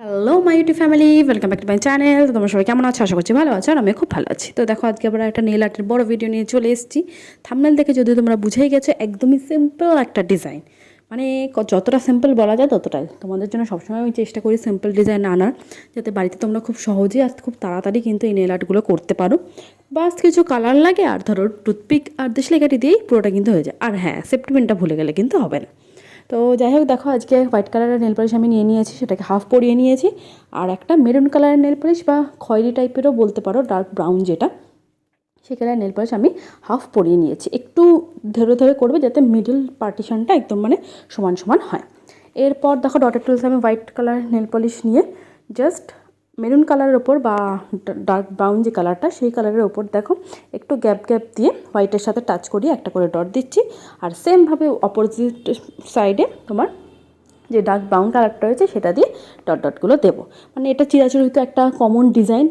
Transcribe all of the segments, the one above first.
Hello my YouTube family, welcome back to my channel. তোমরা সবাই কেমন আছো? আশা করছি ভালো আছো, আর আমি খুব ভালো আছি। তো দেখো, আজকে আমরা একটা নেল আর্টের বড় ভিডিও নিয়ে চলে এসেছি। থাম্বনেল দেখে যদি তোমরা বুঝেই গেছো, একদমই সিম্পল একটা ডিজাইন, মানে যতটা সিম্পল বলা যায় ততটাই। তোমাদের জন্য সবসময় আমি চেষ্টা করি সিম্পল ডিজাইন আনার, যাতে বাড়িতে তোমরা খুব সহজেই আর খুব তাড়াতাড়ি কিন্তু এই নেল আর্টগুলো করতে পারো। বাস কিছু কালার লাগে, আর ধরো টুথপিক আর দেশলাই দিয়েই পুরোটা কিন্তু হয়ে যায়। আর হ্যাঁ, সেফটি পিনটা ভুলে গেলে কিন্তু হবে না। তো যাই হোক, দেখো আজকে হোয়াইট কালারের নেল পলিশ আমি নিয়ে নিয়েছি, সেটাকে হাফ পরিয়ে নিয়েছি। আর একটা মেরুন কালারের নেল পলিশ বা খয়েরি টাইপেরও বলতে পারো, ডার্ক ব্রাউন যেটা, সেই কালারের নেল পলিশ আমি হাফ পরিয়ে নিয়েছি। একটু ধরে ধরে করবে, যাতে মিডল পার্টিশনটা একদম মানে সমান সমান হয়। এরপর দেখো, ডটের টুলসে আমি হোয়াইট কালার নেল পলিশ নিয়ে জাস্ট মেরুন কালারের ওপর বা ডার্ক ব্রাউন যে কালারটা, সেই কালারের ওপর দেখো একটু গ্যাপ গ্যাপ দিয়ে হোয়াইটের সাথে টাচ করিয়ে একটা করে ডট দিচ্ছি। আর সেমভাবে অপোজিট সাইডে তোমার যে ডার্ক ব্রাউন কালারটা রয়েছে সেটা দিয়ে ডট ডটগুলো দেবো। মানে এটা চিরাচরিত একটা কমন ডিজাইন,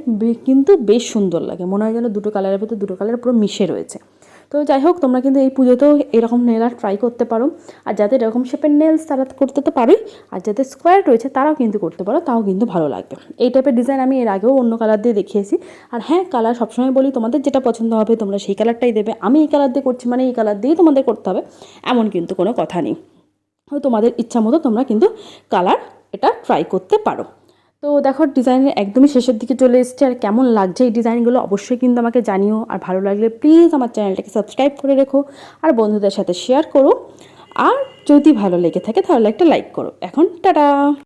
কিন্তু বেশ সুন্দর লাগে, মনে হয় যেন দুটো কালারের ভেতর দুটো কালার পুরো মিশে রয়েছে। তো যাই হোক, তোমরা কিন্তু এই পুজোতেও এরকম নেল আর্ট ট্রাই করতে পারো। আর যাদের এরকম শেপের নেলস তারা করতে তো পারোই, আর যাদের স্কোয়ার রয়েছে তারাও কিন্তু করতে পারো, তাও কিন্তু ভালো লাগবে। এই টাইপের ডিজাইন আমি এর আগেও অন্য কালার দিয়ে দেখিয়েছি। আর হ্যাঁ, কালার সবসময় বলি তোমাদের যেটা পছন্দ হবে তোমরা সেই কালারটাই দেবে। আমি এই কালার দিয়ে করছি মানে এই কালার দিয়েই তোমাদের করতে হবে, এমন কিন্তু কোনো কথা নেই। তোমাদের ইচ্ছা মতো তোমরা কিন্তু কালার এটা ট্রাই করতে পারো। তো দেখো, ডিজাইনের একদমই শেষের দিকে চলে এসেছে। আর কেমন লাগছে এই ডিজাইনগুলো অবশ্যই কিন্তু আমাকে জানিও। আর ভালো লাগলে প্লিজ আমার চ্যানেলটাকে সাবস্ক্রাইব করে রেখো, আর বন্ধুদের সাথে শেয়ার করো। আর যদি ভালো লেগে থাকে তাহলে একটা লাইক করো। এখন টাটা।